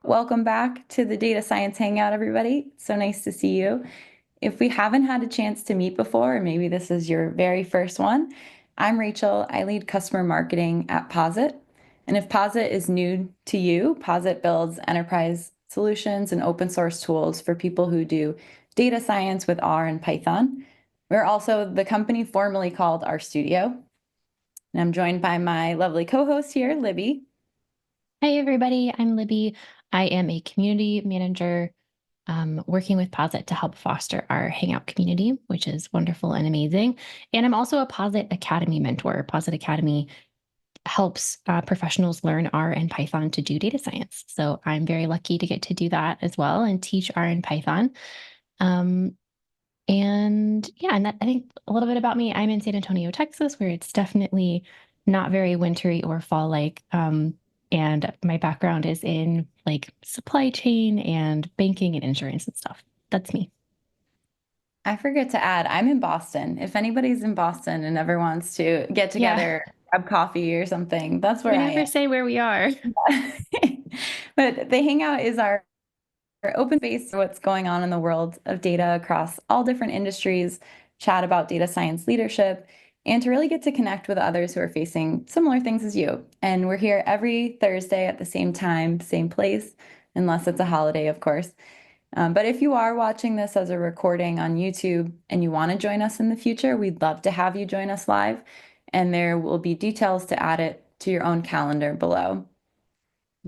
Welcome back to the Data Science Hangout, everybody. So nice to see you. If we haven't had a chance to meet before, or maybe this is your very first one, I'm Rachel. I lead customer marketing at Posit. And if Posit is new to you, Posit builds enterprise solutions and open source tools for people who do data science with R and Python. We're also the company formerly called Our Studio. And I'm joined by my lovely co-host here, Libby. Hi, everybody. I'm Libby. I am a community manager working with Posit to help foster our Hangout community, which is wonderful and amazing. And I'm also a Posit Academy mentor. Posit Academy helps professionals learn R and Python to do data science. So I'm very lucky to get to do that as well and teach R and Python. Um, and yeah, and that, I think a little bit about me. I'm in San Antonio, Texas, where it's definitely not very wintry or fall-like. And my background is in like supply chain and banking and insurance and stuff. That's me. I forget to add, I'm in Boston. If anybody's in Boston and ever wants to get Yeah, together, grab coffee or something, that's we where I never am. say where we are. But the Hangout is our open space for what's going on in the world of data across all different industries, chat about data science leadership, and to really get to connect with others who are facing similar things as you. And we're here every Thursday at the same time, same place, unless it's a holiday, of course. But if you are watching this as a recording on YouTube and you want to join us in the future, we'd love to have you join us live. And there will be details to add it to your own calendar below.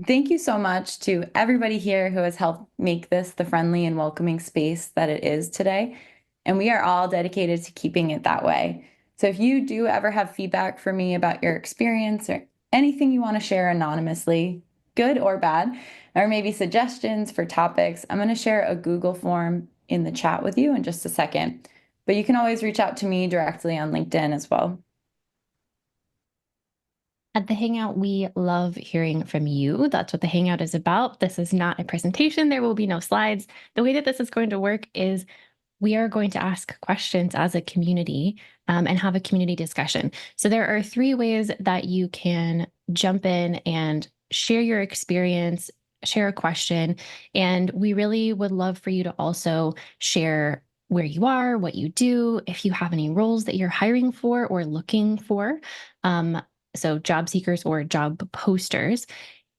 Thank you so much to everybody here who has helped make this the friendly and welcoming space that it is today. And we are all dedicated to keeping it that way. So if you do ever have feedback for me about your experience or anything you want to share anonymously, good or bad, or maybe suggestions for topics, I'm going to share a Google form in the chat with you in just a second. But you can always reach out to me directly on LinkedIn as well. At the Hangout, we love hearing from you. That's what the Hangout is about. This is not a presentation. There will be no slides. The way that this is going to work is we are going to ask questions as a community and have a community discussion. So there are three ways that you can jump in and share your experience, share a question. And we really would love for you to also share where you are, what you do, if you have any roles that you're hiring for or looking for. So job seekers or job posters.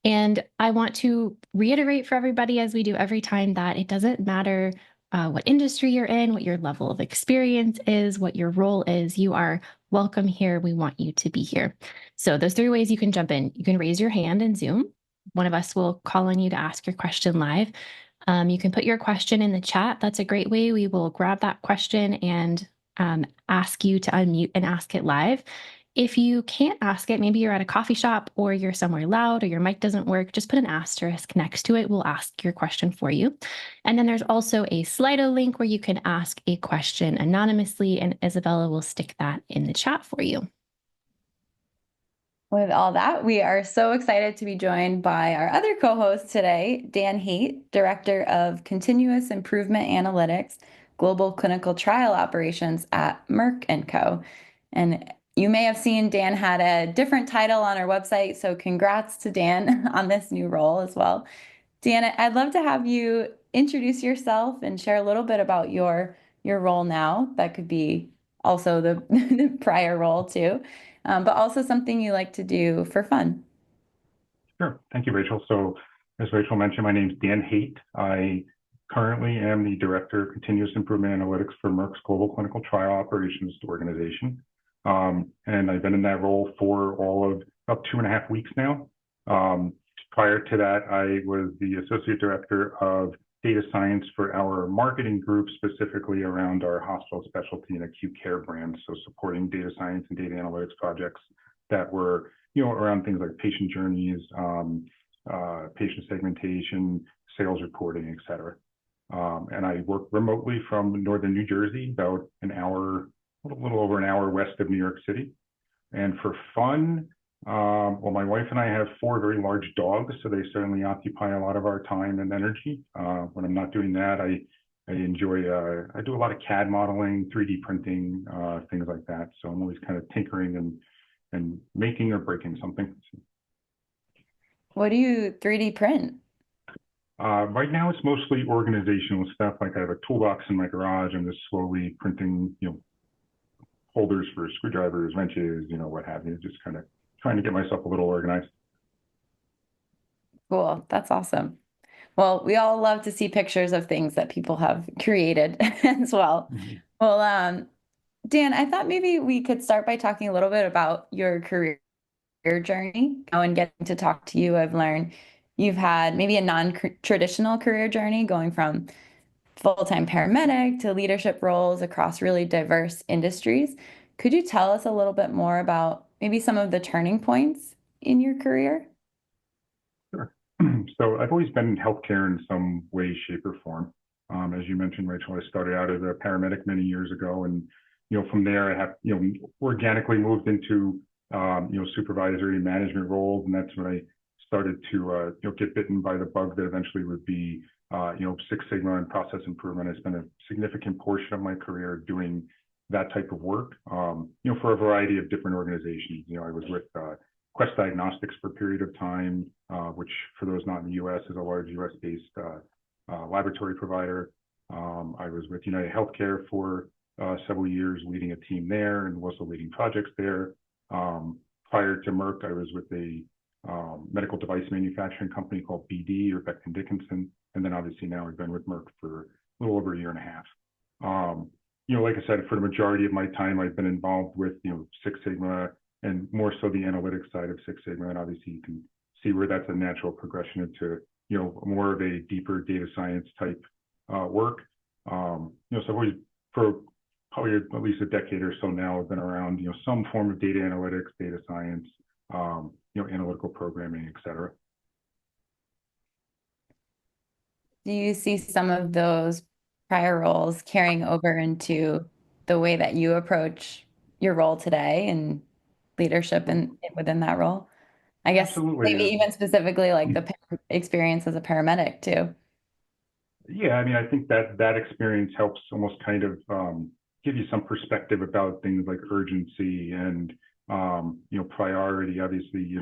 And I want to reiterate for everybody, as we do every time, that it doesn't matter what industry you're in, what your level of experience is, what your role is. You are welcome here. We want you to be here. So those three ways you can jump in. You can raise your hand in Zoom. One of us will call on you to ask your question live. You can put your question in the chat. That's a great way. We will grab that question and ask you to unmute and ask it live. If you can't ask it, maybe you're at a coffee shop or you're somewhere loud or your mic doesn't work, just put an asterisk next to it. We'll ask your question for you. And then there's also a Slido link where you can ask a question anonymously, and Isabella will stick that in the chat for you. With all that, we are so excited to be joined by our other co-host today, Dan Haight, Director of Continuous Improvement Analytics, Global Clinical Trial Operations at Merck & Co. And you may have seen Dan had a different title on our website, so congrats to Dan on this new role as well. Dan, I'd love to have you introduce yourself and share a little bit about your role now. That could be also the prior role too, but also something you like to do for fun. Sure. Thank you, Rachel. So as Rachel mentioned, my name is Dan Haight. I currently am the Director of Continuous Improvement Analytics for Merck's Global Clinical Trial Operations organization. And I've been in that role for all of about 2.5 weeks now. Prior to that, I was the Associate Director of Data Science for our marketing group, specifically around our hospital specialty and acute care brands. So supporting data science and data analytics projects that were around things like patient journeys, patient segmentation, sales reporting, et cetera. And I work remotely from northern New Jersey, about an hour, a little over an hour west of New York City. And for fun, well, my wife and I have 4 very large dogs, so they certainly occupy a lot of our time and energy. When I'm not doing that, I enjoy, I do a lot of CAD modeling, 3D printing, things like that. So I'm always kind of tinkering and making or breaking something. What do you 3D print? Right now, it's mostly organizational stuff. Like I have a toolbox in my garage. I'm just slowly printing, holders for screwdrivers, wrenches, what have you. Just kind of trying to get myself a little organized. Cool. That's awesome. Well, we all love to see pictures of things that people have created as well. Mhm. Well, Dan, I thought maybe we could start by talking a little bit about your career journey. And getting to talk to you, I've learned you've had maybe a non-traditional career journey going from full-time paramedic to leadership roles across really diverse industries. Could you tell us a little bit more about maybe some of the turning points in your career? Sure. So I've always been in healthcare in some way, shape, or form. As you mentioned, Rachel, I started out as a paramedic many years ago, and from there I have organically moved into supervisory management roles, and that's when I started to get bitten by the bug that eventually would be Six Sigma and process improvement. I spent a significant portion of my career doing that type of work, for a variety of different organizations. I was with Quest Diagnostics for a period of time, which for those not in the U.S. is a large U.S.-based laboratory provider. I was with United Healthcare for several years, leading a team there and also leading projects there. Prior to Merck, I was with a medical device manufacturing company called BD or Becton Dickinson, and then obviously now I've been with Merck for a little over a year and a half. Like I said, for the majority of my time, I've been involved with Six Sigma and more so the analytics side of Six Sigma, and obviously you can see where that's a natural progression into more of a deeper data science type work. So I've always, for probably at least a decade or so now, I've been around some form of data analytics, data science, analytical programming, et cetera. Do you see some of those prior roles carrying over into the way that you approach your role today and leadership within that role? I guess Absolutely. maybe even specifically like the experience as a paramedic too. Yeah, I mean, I think that experience helps almost kind of give you some perspective about things like urgency and priority. Obviously,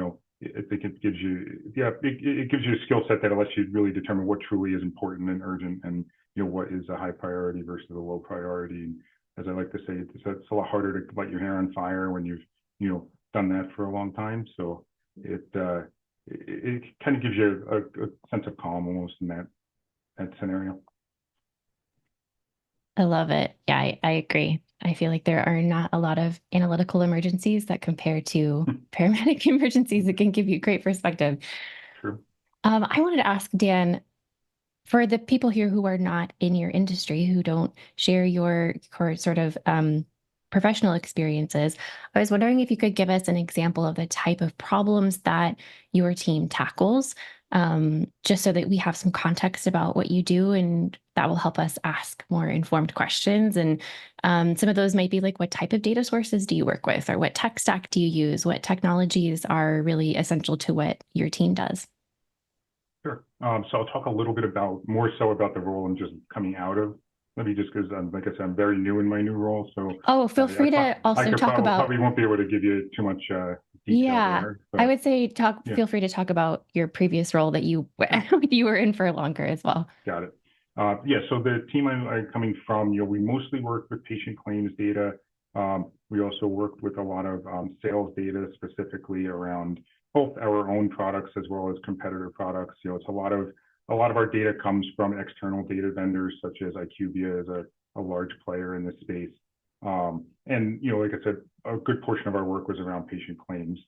I think it gives you it gives you a skill set that lets you really determine what truly is important and urgent, and what is a high priority versus a low priority. And as I like to say, it's a lot harder to light your hair on fire when you've done that for a long time. So it kind of gives you a sense of calm almost in that scenario. I love it. Yeah, I agree. I feel like there are not a lot of analytical emergencies that compare to paramedic emergencies that can give you great perspective. True. I wanted to ask Dan, for the people here who are not in your industry, who don't share your sort of professional experiences, I was wondering if you could give us an example of the type of problems that your team tackles, just so that we have some context about what you do, and that will help us ask more informed questions. And some of those might be like, what type of data sources do you work with, or what tech stack do you use? What technologies are really essential to what your team does? Sure. So I'll talk a little bit more so about the role I'm just coming out of. Maybe just because, like I said, I'm very new in my new role. So feel free to also talk about. Probably won't be able to give you too much detail there. So, I would say feel free to talk about your previous role that you you were in for longer as well. Got it. So the team I'm coming from, we mostly work with patient claims data. We also worked with a lot of sales data, specifically around both our own products as well as competitor products. It's a lot of our data comes from external data vendors such as IQVIA is a large player in this space. And like I said, a good portion of our work was around patient claims.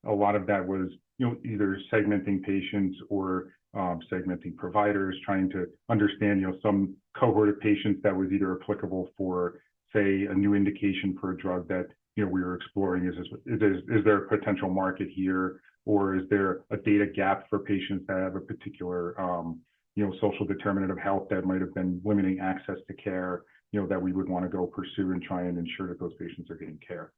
A lot of that was either segmenting patients or segmenting providers, trying to understand some cohort of patients that was either applicable for, say, a new indication for a drug that we were exploring. Is there a potential market here, or is there a data gap for patients that have a particular social determinant of health that might have been limiting access to care, that we would want to go pursue and try and ensure that those patients are getting care.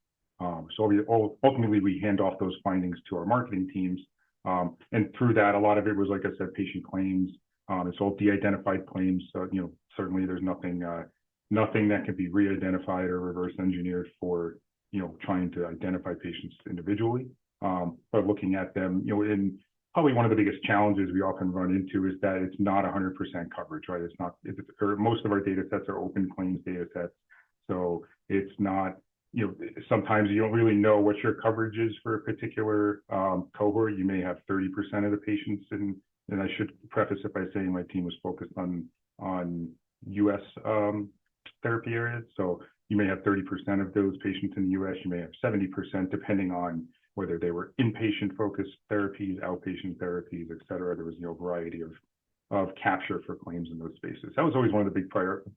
So ultimately we hand off those findings to our marketing teams, and through that, a lot of it was, like I said, patient claims. It's all de-identified claims. So certainly there's nothing that can be re-identified or reverse engineered for trying to identify patients individually. But looking at them, in probably one of the biggest challenges we often run into is that it's not 100% coverage, right? Or most of our data sets are open claims data sets. So it's not, sometimes you don't really know what your coverage is for a particular cohort. You may have 30% of the patients and I should preface it by saying my team was focused on US therapy areas. So you may have 30% of those patients in the US, you may have 70%, depending on whether they were inpatient-focused therapies, outpatient therapies, et cetera. There was a variety of capture for claims in those spaces. That was always one of the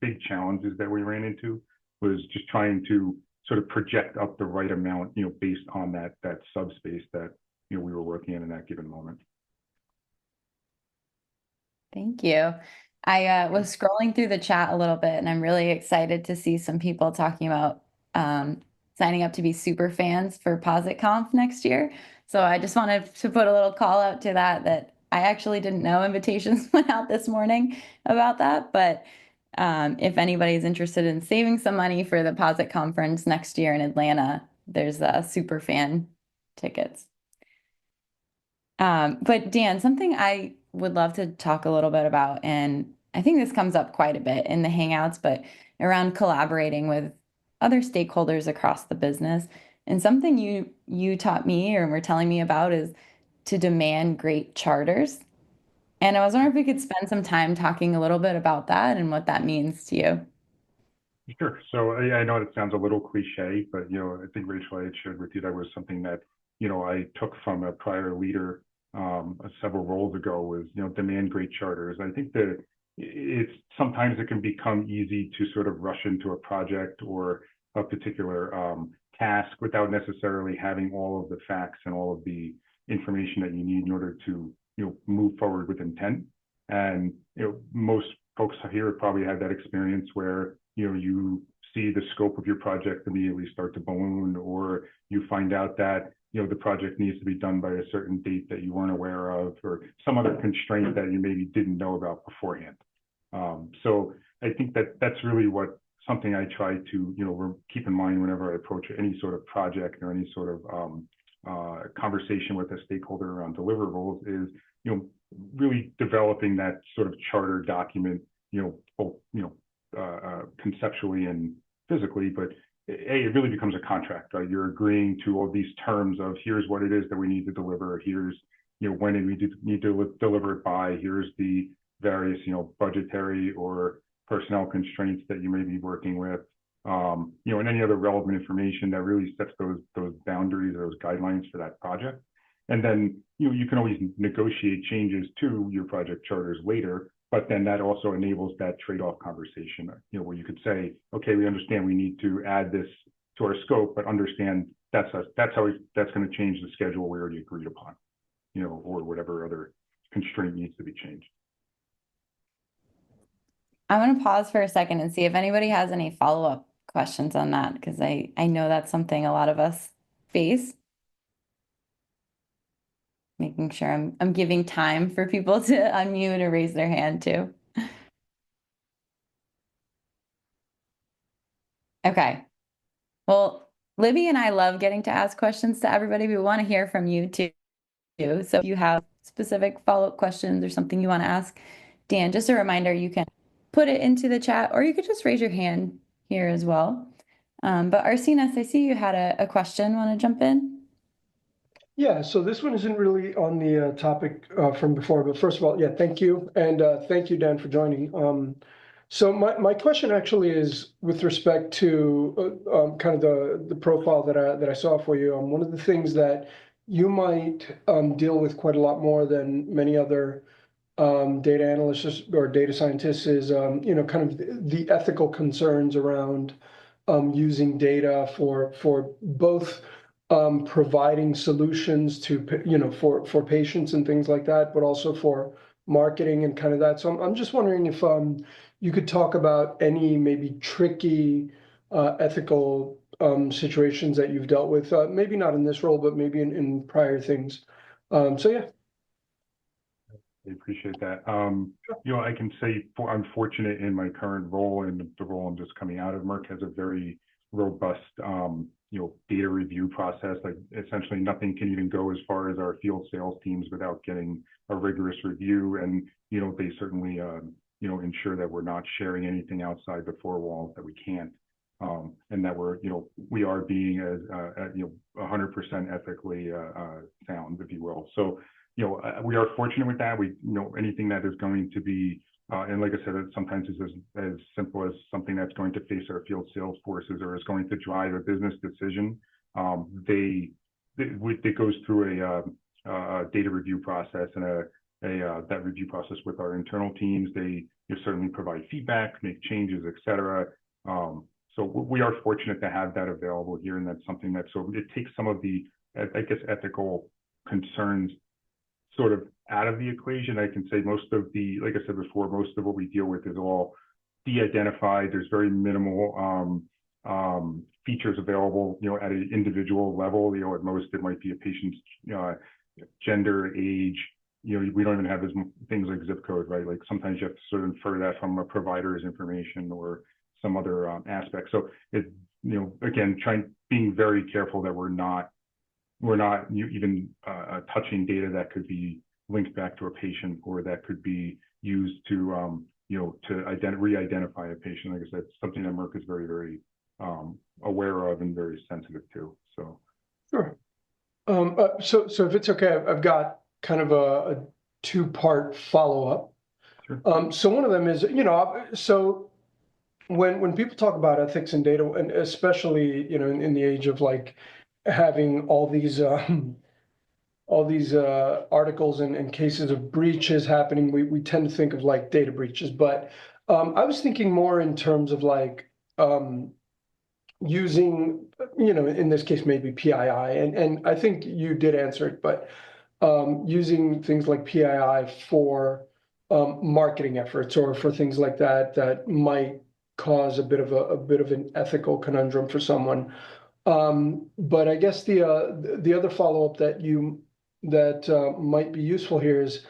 big challenges that we ran into, was just trying to sort of project up the right amount, based on that subspace that we were working in that given moment. Thank you. I was scrolling through the chat a little bit, and I'm really excited to see some people talking about signing up to be super fans for PositConf next year. So I just wanted to put a little call out to that I actually didn't know invitations went out this morning about that. But if anybody's interested in saving some money for the Posit conference next year in Atlanta, there's super fan tickets. But Dan, something I would love to talk a little bit about, and I think this comes up quite a bit in the Hangouts, but around collaborating with other stakeholders across the business. And something you taught me or were telling me about is to demand great charters. And I was wondering if we could spend some time talking a little bit about that and what that means to you. Sure. So I know it sounds a little cliche, but I think Rachel, I had shared with you that was something that I took from a prior leader several roles ago, was demand great charters. I think that sometimes it can become easy to sort of rush into a project or a particular task without necessarily having all of the facts and all of the information that you need in order to move forward with intent. And most folks here probably had that experience where you see the scope of your project immediately start to balloon, or you find out that the project needs to be done by a certain date that you weren't aware of, or some other constraint that you maybe didn't know about beforehand. So I think that that's really something I try to keep in mind whenever I approach any sort of project or any sort of conversation with a stakeholder around deliverables, is really developing that sort of charter document, both conceptually and physically, but it really becomes a contract, right? You're agreeing to all these terms of, here's what it is that we need to deliver, here's when we need to deliver it by, here's the various budgetary or personnel constraints that you may be working with, and any other relevant information that really sets those boundaries, those guidelines for that project. And then you can always negotiate changes to your project charters later, but then that also enables that trade-off conversation, where you could say, okay, we understand we need to add this to our scope, but understand that's going to change the schedule we already agreed upon, or whatever other constraint needs to be changed. I want to pause for a second and see if anybody has any follow-up questions on that, because I know that's something a lot of us face. Making sure I'm giving time for people to unmute or raise their hand too. Okay. Well, Libby and I love getting to ask questions to everybody. We want to hear from you too. So if you have specific follow-up questions or something you want to ask Dan, just a reminder, you can put it into the chat, or you could just raise your hand here as well. But Arsenis, I see you had a question. Want to jump in? Yeah, so this one isn't really on the topic from before, but first of all, yeah, thank you. And thank you, Dan, for joining. So my question actually is with respect to kind of the profile that I saw for you. One of the things that you might deal with quite a lot more than many other data analysts or data scientists is, kind of the ethical concerns around using data for both providing solutions to, for patients and things like that, but also for marketing and kind of that. So I'm just wondering if you could talk about any maybe tricky ethical situations that you've dealt with, maybe not in this role, but maybe in prior things. So yeah. I appreciate that. I can say I'm fortunate in my current role, and the role I'm just coming out of. Merck has a very robust, data review process. Like essentially nothing can even go as far as our field sales teams without getting a rigorous review. And, they certainly, ensure that we're not sharing anything outside the four walls that we can't. And that we are being as, 100% ethically sound, if you will. So, we are fortunate with that. We, anything that is going to be, and like I said, sometimes it's as simple as something that's going to face our field sales forces or is going to drive a business decision. It goes through a data review process and that review process with our internal teams. They certainly provide feedback, make changes, et cetera. So we are fortunate to have that available here, and that's something that, so it takes some of the, I guess, ethical concerns sort of out of the equation. I can say most of the, like I said before, most of what we deal with is all de-identified. There's very minimal features available, at an individual level. At most it might be a patient's gender, age. We don't even have things like zip code, right? Like sometimes you have to sort of infer that from a provider's information or some other aspect. So it, again, being very careful that we're not even touching data that could be linked back to a patient or that could be used to re-identify a patient. Like I said, it's something that Merck is very, very aware of and very sensitive to. So sure. So if it's okay, I've got kind of a two-part follow-up. Sure. So one of them is, so when people talk about ethics and data, and especially, in the age of like having all these articles and cases of breaches happening, we tend to think of like data breaches. But I was thinking more in terms of like using, in this case, maybe PII, and I think you did answer it, but using things like PII for marketing efforts or for things like that might cause a bit of an ethical conundrum for someone. But I guess the other follow-up that might be useful here is,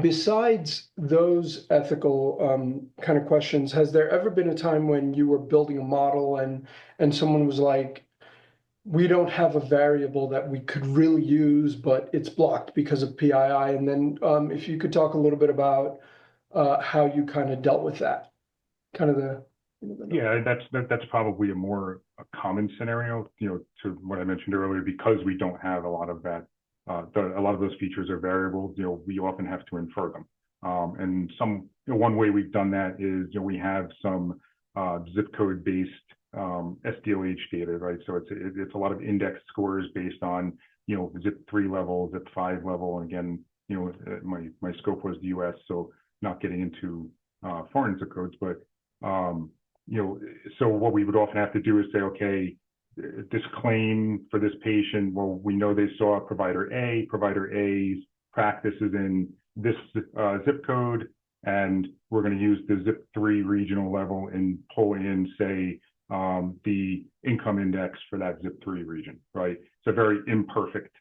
besides those ethical kind of questions, has there ever been a time when you were building a model and someone was like, we don't have a variable that we could really use, but it's blocked because of PII? And then if you could talk a little bit about how you kind of dealt with that, kind of the. Yeah, that's probably a more common scenario, to what I mentioned earlier, because we don't have a lot of that. A lot of those features are variables. We often have to infer them. And one way we've done that is, we have some zip code based SDOH data, right? So it's a lot of index scores based on, zip 3 level, zip 5 level. And again, my scope was the US, so not getting into foreign zip codes, but so what we would often have to do is say, okay, this claim for this patient, well, we know they saw provider A's practice is in this zip code, and we're going to use the zip 3 regional level and pull in, say, the income index for that zip 3 region, right? It's a very imperfect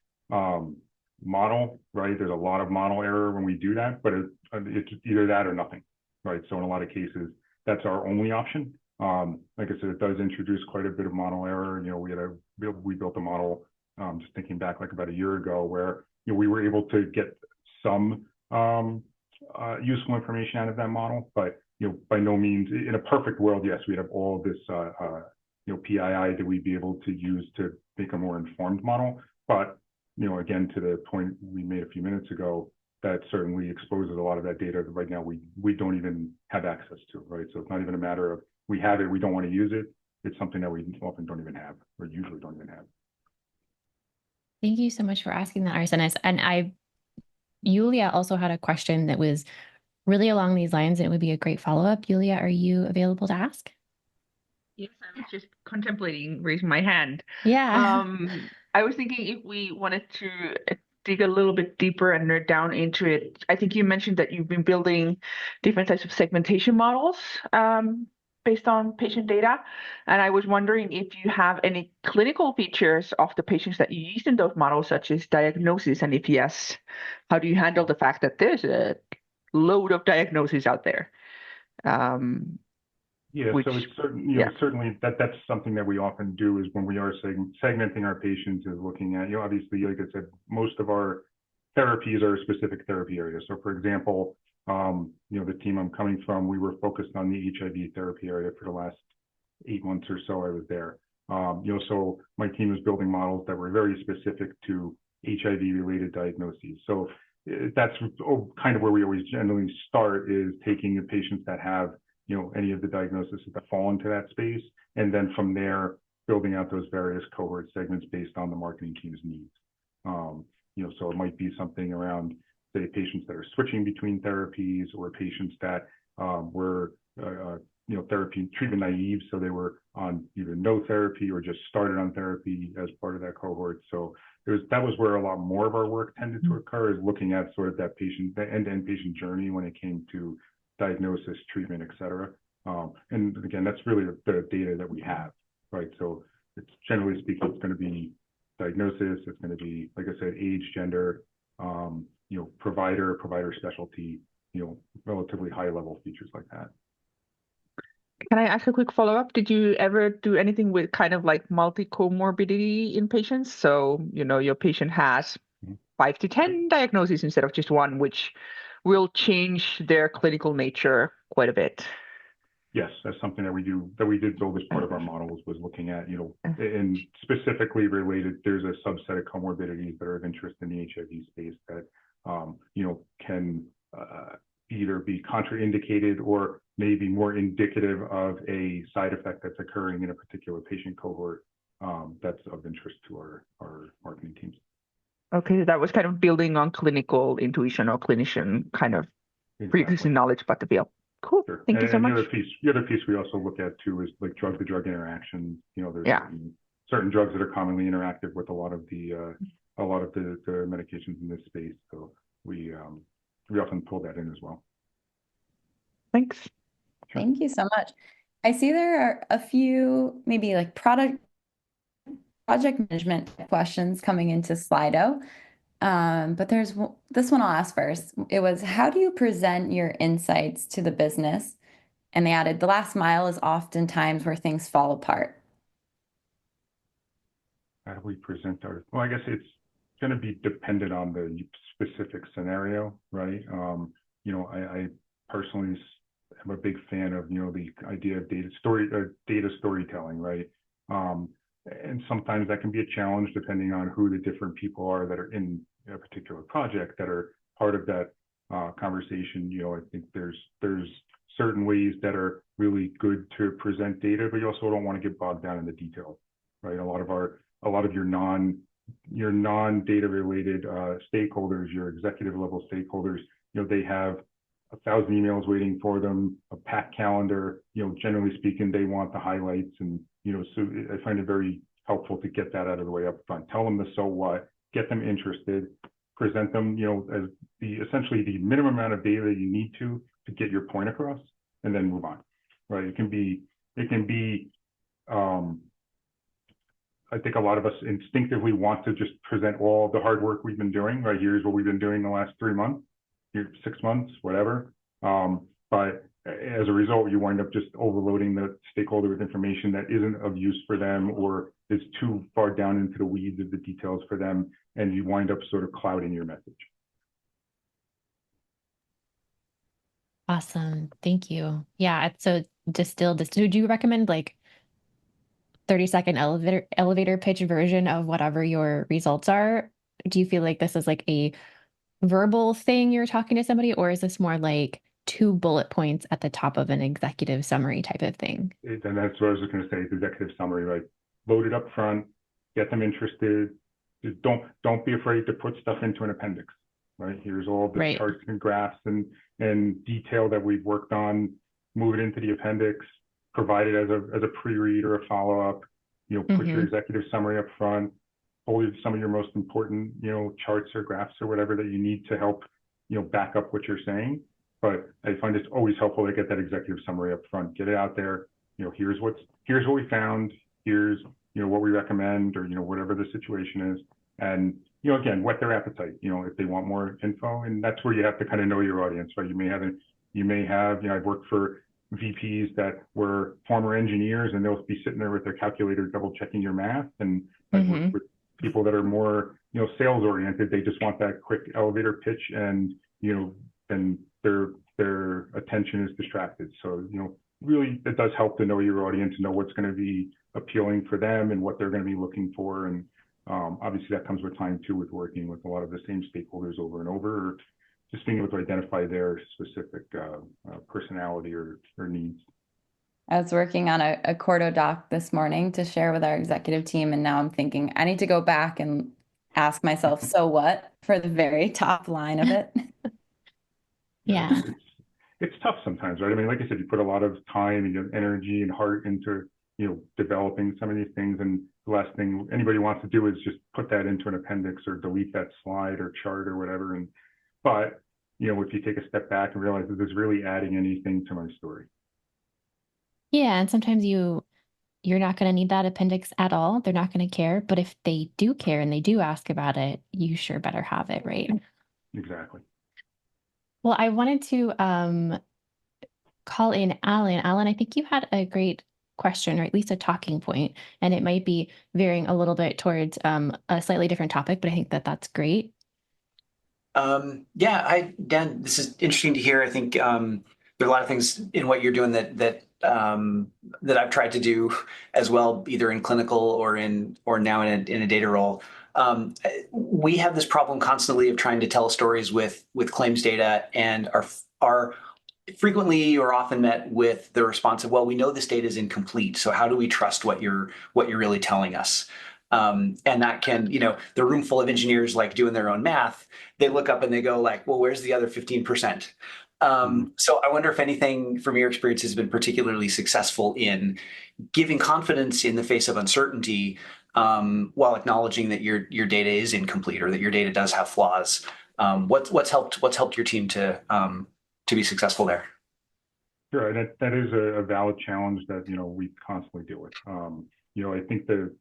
model, right? There's a lot of model error when we do that, but it's either that or nothing, right? So in a lot of cases, that's our only option. Like I said, it does introduce quite a bit of model error. We built a model, just thinking back like about a year ago, where we were able to get some useful information out of that model, but by no means, in a perfect world, yes, we'd have all of this PII that we'd be able to use to make a more informed model. But again, to the point we made a few minutes ago, that certainly exposes a lot of that data that right now we don't even have access to, right? So it's not even a matter of we have it, we don't want to use it. It's something that we often don't even have, or usually don't even have. Thank you so much for asking that, Arsenis. And Yulia also had a question that was really along these lines, and it would be a great follow-up. Yulia, are you available to ask? Yes, I was just contemplating raising my hand. Yeah. I was thinking if we wanted to dig a little bit deeper and nerd down into it. I think you mentioned that you've been building different types of segmentation models based on patient data. And I was wondering if you have any clinical features of the patients that you used in those models, such as diagnosis, and if yes, how do you handle the fact that there's a load of diagnoses out there? Yeah, which, so it's certain, yeah. certainly that's something that we often do is when we are segmenting our patients is looking at, obviously, like I said, most of our therapies are a specific therapy area. So for example, the team I'm coming from, we were focused on the HIV therapy area for the last 8 months or so I was there. So my team was building models that were very specific to HIV related diagnoses. So that's kind of where we always generally start, is taking the patients that have any of the diagnoses that fall into that space, and then from there building out those various cohort segments based on the marketing team's needs. So it might be something around, say, patients that are switching between therapies, or patients that were therapy treatment naive, so they were on either no therapy or just started on therapy as part of that cohort. So that was where a lot more of our work tended to occur, is looking at sort of that patient, the end-to-end patient journey when it came to diagnosis, treatment, et cetera. And again, that's really the data that we have, right? So it's generally speaking, it's going to be diagnosis, it's going to be, like I said, age, gender, provider specialty, relatively high level features like that. Can I ask a quick follow-up? Did you ever do anything with kind of like multi-comorbidity in patients? So, your patient has 5 to 10 diagnoses instead of just one, which will change their clinical nature quite a bit. Yes, that's something that we did build as part of our models, was looking at, and specifically related, there's a subset of comorbidities that are of interest in the HIV space that, can either be contraindicated or maybe more indicative of a side effect that's occurring in a particular patient cohort that's of interest to our marketing teams. Okay, that was kind of building on clinical intuition or clinician kind of pre-existing knowledge about the field. Cool. Sure. Thank you so much. The other piece we also look at too is like drug-to-drug interactions. There's certain drugs that are commonly interactive with a lot of the medications in this space. So we often pull that in as well. Thanks. Sure. Thank you so much. I see there are a few maybe like project management questions coming into Slido. But there's this one I'll ask first. It was, how do you present your insights to the business? And they added, the last mile is oftentimes where things fall apart. How do we present well, I guess it's going to be dependent on the specific scenario, right? I personally am a big fan of, the idea of data storytelling, right? And sometimes that can be a challenge depending on who the different people are that are in a particular project that are part of that conversation. I think there's certain ways that are really good to present data, but you also don't want to get bogged down in the details, right? A lot of your non-data related stakeholders, your executive level stakeholders, they have 1,000 emails waiting for them, a packed calendar. Generally speaking, they want the highlights, and so I find it very helpful to get that out of the way up front. Tell them the so what, get them interested, present them, as essentially the minimum amount of data that you need to get your point across, and then move on, right? It can be. I think a lot of us instinctively want to just present all the hard work we've been doing, right? Here's what we've been doing the last 3 months, 6 months, whatever. But as a result, you wind up just overloading the stakeholder with information that isn't of use for them, or is too far down into the weeds of the details for them, and you wind up sort of clouding your message. Awesome. Thank you. Yeah. So distilled this. Would you recommend like 30-second elevator pitch version of whatever your results are? Do you feel like this is like a verbal thing you're talking to somebody, or is this more like 2 bullet points at the top of an executive summary type of thing? And that's what I was just going to say, the executive summary, right? Load it up front, get them interested. Just don't be afraid to put stuff into an appendix, right? Here's all the charts and graphs and detail that we've worked on. Move it into the appendix, provide it as a pre-read or a follow-up. Put your executive summary up front. Pull some of your most important, charts or graphs or whatever that you need to help, back up what you're saying. But I find it's always helpful to get that executive summary up front, get it out there. Here's what we found. Here's, what we recommend, or, whatever the situation is. And, again, whet their appetite, if they want more info. And that's where you have to kind of know your audience, right? You may have, I've worked for, VPs that were former engineers, and they'll be sitting there with their calculator double checking your math. And I've worked with people that are more, sales oriented. They just want that quick elevator pitch, and then their attention is distracted. So really, it does help to know your audience, know what's going to be appealing for them and what they're going to be looking for. And obviously that comes with time too, with working with a lot of the same stakeholders over and over, or just being able to identify their specific personality or needs. I was working on a Cordo doc this morning to share with our executive team, and now I'm thinking I need to go back and ask myself, so what, for the very top line of it. Yeah. It's tough sometimes, right? I mean, like I said, you put a lot of time and energy and heart into, developing some of these things. And the last thing anybody wants to do is just put that into an appendix or delete that slide or chart or whatever. But, if you take a step back and realize that this is really adding anything to my story. Yeah. And sometimes you're not going to need that appendix at all. They're not going to care. But if they do care and they do ask about it, you sure better have it, right? Exactly. Well, I wanted to call in Alan. Alan, I think you had a great question, or at least a talking point, and it might be veering a little bit towards a slightly different topic, but I think that's great. Yeah, Dan, this is interesting to hear. I think there are a lot of things in what you're doing that I've tried to do as well, either in clinical or now in a data role. We have this problem constantly of trying to tell stories with claims data, and are frequently or often met with the response of, well, we know this data is incomplete, so how do we trust what you're really telling us? And that can, the room full of engineers like doing their own math, they look up and they go like, well, where's the other 15%? So I wonder if anything from your experience has been particularly successful in giving confidence in the face of uncertainty, while acknowledging that your data is incomplete or that your data does have flaws. What's helped your team to be successful there? Sure, and that is a valid challenge that we constantly deal with. I think the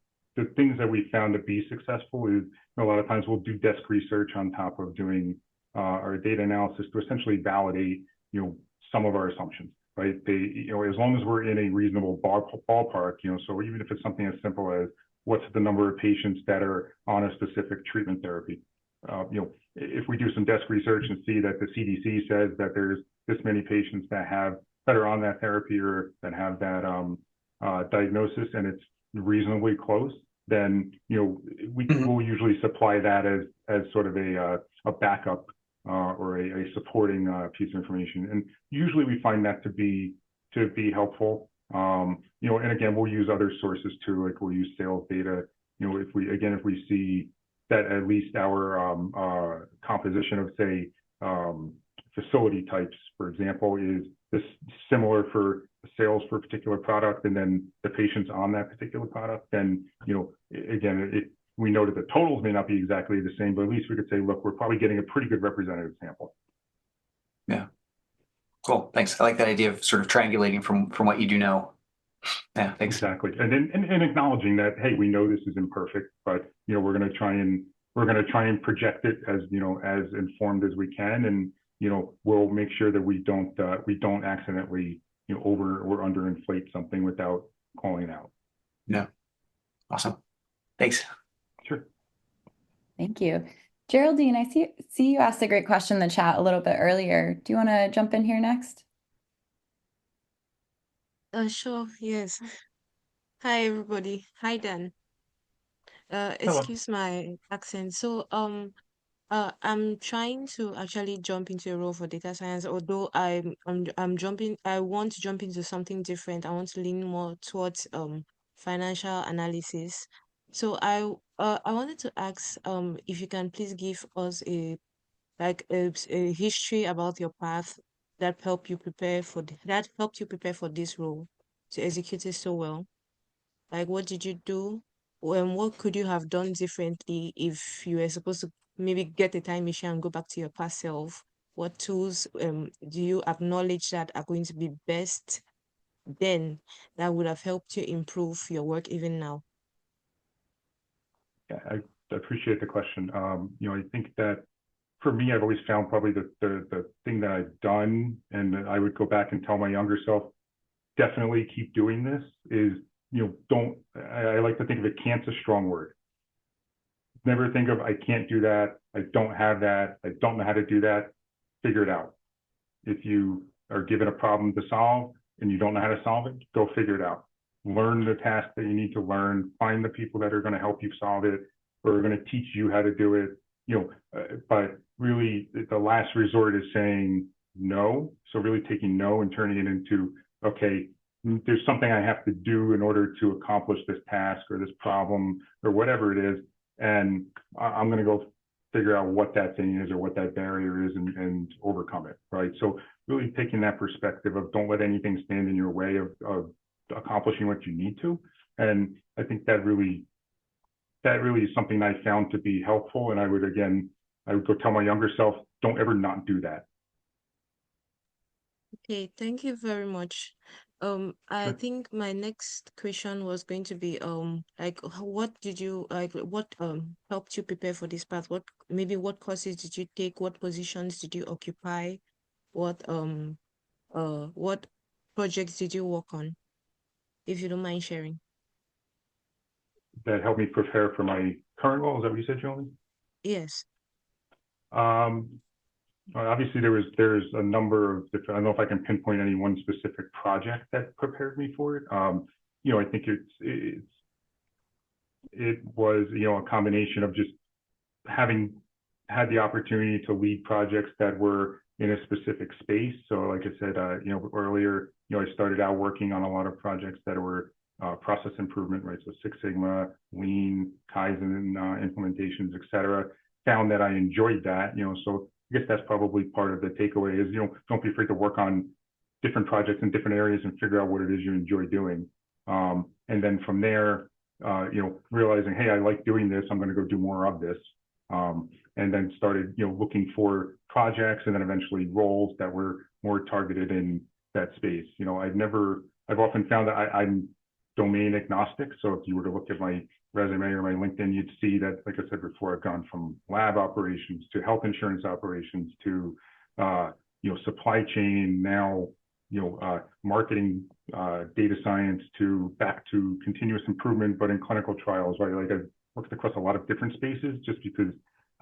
things that we found to be successful is a lot of times we'll do desk research on top of doing our data analysis to essentially validate some of our assumptions, right? As long as we're in a reasonable ballpark, so even if it's something as simple as what's the number of patients that are on a specific treatment therapy, if we do some desk research and see that the CDC says that there's this many patients that are on that therapy or that have that diagnosis, and it's reasonably close, then we'll usually supply that as sort of a backup or a supporting piece of information, and usually we find that to be helpful. And again, we'll use other sources too, like we'll use sales data. If we see that at least our composition of, say, facility types, for example, is this similar for sales for a particular product, and then the patients on that particular product, then again, we know that the totals may not be exactly the same, but at least we could say, look, we're probably getting a pretty good representative sample. Yeah, cool. Thanks. I like that idea of sort of triangulating from what you do know. Yeah, thanks. Exactly, and acknowledging that, hey, we know this is imperfect, but we're going to try and project it as as informed as we can, and we'll make sure that we don't accidentally over or underinflate something without calling it out. Yeah, awesome. Thanks. Sure. Thank you. Geraldine, I see you asked a great question in the chat a little bit earlier. Do you want to jump in here next? Sure, yes. Hi, everybody. Hi, Dan. Hello. Excuse my accent. So, I'm trying to actually jump into a role for data science, although I want to jump into something different. I want to lean more towards financial analysis. So I wanted to ask if you can please give us a history about your path that helped you prepare for this role to execute it so well. Like, what did you do? What could you have done differently if you were supposed to maybe get a time machine and go back to your past self? What tools do you acknowledge that are going to be best then that would have helped you improve your work even now? Yeah, I appreciate the question. I think that for me, I've always found probably the thing that I've done, and I would go back and tell my younger self, definitely keep doing this is, I like to think of it, can't's a strong word. Never think of, I can't do that, I don't have that, I don't know how to do that. Figure it out. If you are given a problem to solve and you don't know how to solve it, go figure it out. Learn the task that you need to learn, find the people that are going to help you solve it, or are going to teach you how to do it. But really the last resort is saying no. So really taking no and turning it into, okay, there's something I have to do in order to accomplish this task or this problem or whatever it is. And I'm going to go figure out what that thing is or what that barrier is and overcome it, right? So really taking that perspective of don't let anything stand in your way of accomplishing what you need to. And I think that really is something I found to be helpful. And I would go tell my younger self, don't ever not do that. Okay, thank you very much. I think my next question was going to be like what did you like what helped you prepare for this path? What courses did you take? What positions did you occupy? What projects did you work on? If you don't mind sharing. That helped me prepare for my current role. Is that what you said, Julie? Yes. Obviously, there's a number of different. I don't know if I can pinpoint any one specific project that prepared me for it. I think it was a combination of just having had the opportunity to lead projects that were in a specific space. So, like I said, earlier, I started out working on a lot of projects that were process improvement, right? So Six Sigma, Lean, Kaizen implementations, et cetera. Found that I enjoyed that, so I guess that's probably part of the takeaway is, don't be afraid to work on different projects in different areas and figure out what it is you enjoy doing. And then from there, realizing, hey, I like doing this, I'm going to go do more of this. And then started, looking for projects and then eventually roles that were more targeted in that space. I've often found that I'm domain agnostic. So if you were to look at my resume or my LinkedIn, you'd see that, like I said before, I've gone from lab operations to health insurance operations to, supply chain, now, marketing, data science, to back to continuous improvement, but in clinical trials, right? Like I've worked across a lot of different spaces just because,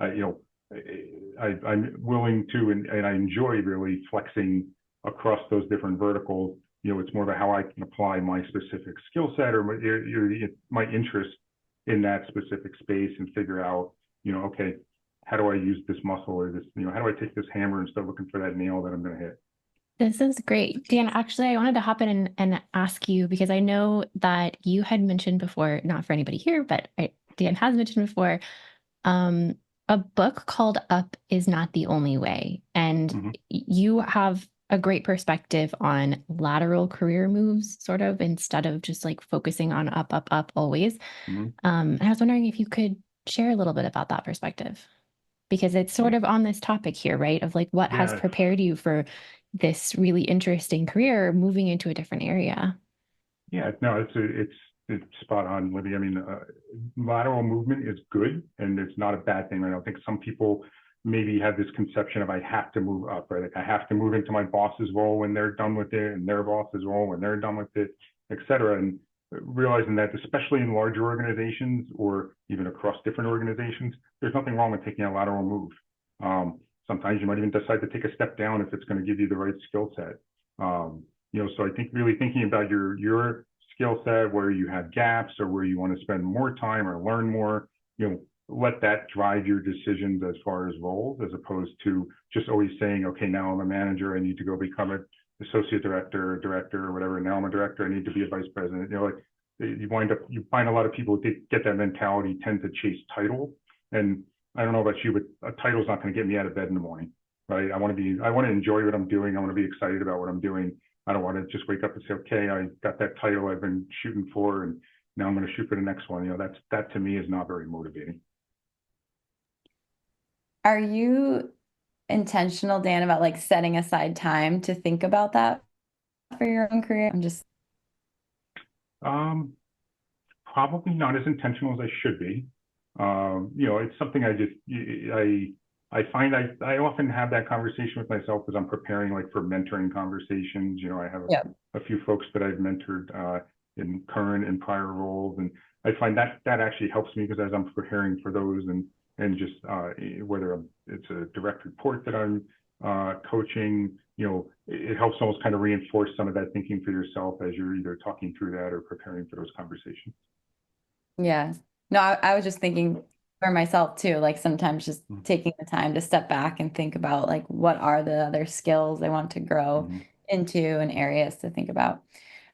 I'm willing to, and I enjoy really flexing across those different verticals. It's more about how I can apply my specific skill set or my interest in that specific space and figure out, okay, how do I use this muscle or this, how do I take this hammer and start looking for that nail that I'm going to hit? This is great. Dan, actually, I wanted to hop in and ask you, because I know that you had mentioned before, not for anybody here, but Dan has mentioned before, a book called Up is Not the Only Way. And you have a great perspective on lateral career moves, sort of, instead of just like focusing on up, up, up always. And I was wondering if you could share a little bit about that perspective, because it's sort of on this topic here, right? Of like what has prepared you for this really interesting career moving into a different area. Yeah, no, it's spot on, Libby. I mean, lateral movement is good and it's not a bad thing. I don't think some people maybe have this conception of I have to move up, right? Like I have to move into my boss's role when they're done with it and their boss's role when they're done with it, et cetera. And realizing that, especially in larger organizations or even across different organizations, there's nothing wrong with taking a lateral move. Sometimes you might even decide to take a step down if it's going to give you the right skill set. So I think really thinking about your skill set, where you have gaps or where you want to spend more time or learn more, let that drive your decisions as far as roles, as opposed to just always saying, okay, now I'm a manager, I need to go become an associate director or whatever. Now I'm a director, I need to be a vice president. You find a lot of people get that mentality, tend to chase title. And I don't know about you, but a title's not going to get me out of bed in the morning, right? I want to enjoy what I'm doing. I want to be excited about what I'm doing. I don't want to just wake up and say, okay, I got that title I've been shooting for, and now I'm going to shoot for the next one. That to me is not very motivating. Are you intentional, Dan, about like setting aside time to think about that for your own career? I'm just probably not as intentional as I should be. It's something I I find I often have that conversation with myself as I'm preparing like for mentoring conversations. I have a few folks that I've mentored in current and prior roles, and I find that actually helps me because as I'm preparing for those and just whether it's a direct report that I'm coaching, it helps almost kind of reinforce some of that thinking for yourself as you're either talking through that or preparing for those conversations. Yeah. No, I was just thinking for myself too, like sometimes just taking the time to step back and think about like what are the other skills I want to grow into and areas to think about.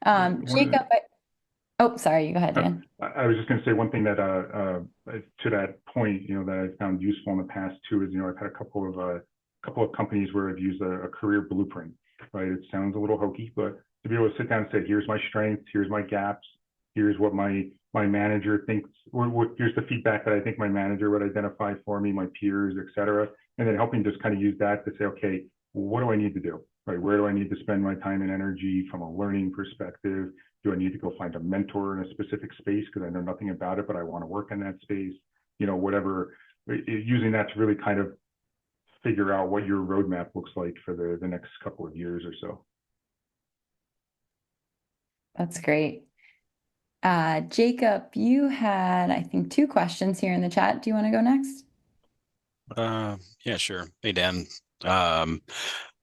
Jacob, oh, sorry, you go ahead, Dan. I was just going to say one thing that to that point, that I found useful in the past too is, I've had a couple of companies where I've used a career blueprint, right? It sounds a little hokey, but to be able to sit down and say, here's my strengths, here's my gaps, here's what my manager thinks, or here's the feedback that I think my manager would identify for me, my peers, et cetera. And then helping just kind of use that to say, okay, what do I need to do, right? Where do I need to spend my time and energy from a learning perspective? Do I need to go find a mentor in a specific space because I know nothing about it, but I want to work in that space? Whatever, using that to really kind of figure out what your roadmap looks like for the next couple of years or so. That's great. Jacob, you had, I think, 2 questions here in the chat. Do you want to go next? Yeah, sure. Hey, Dan.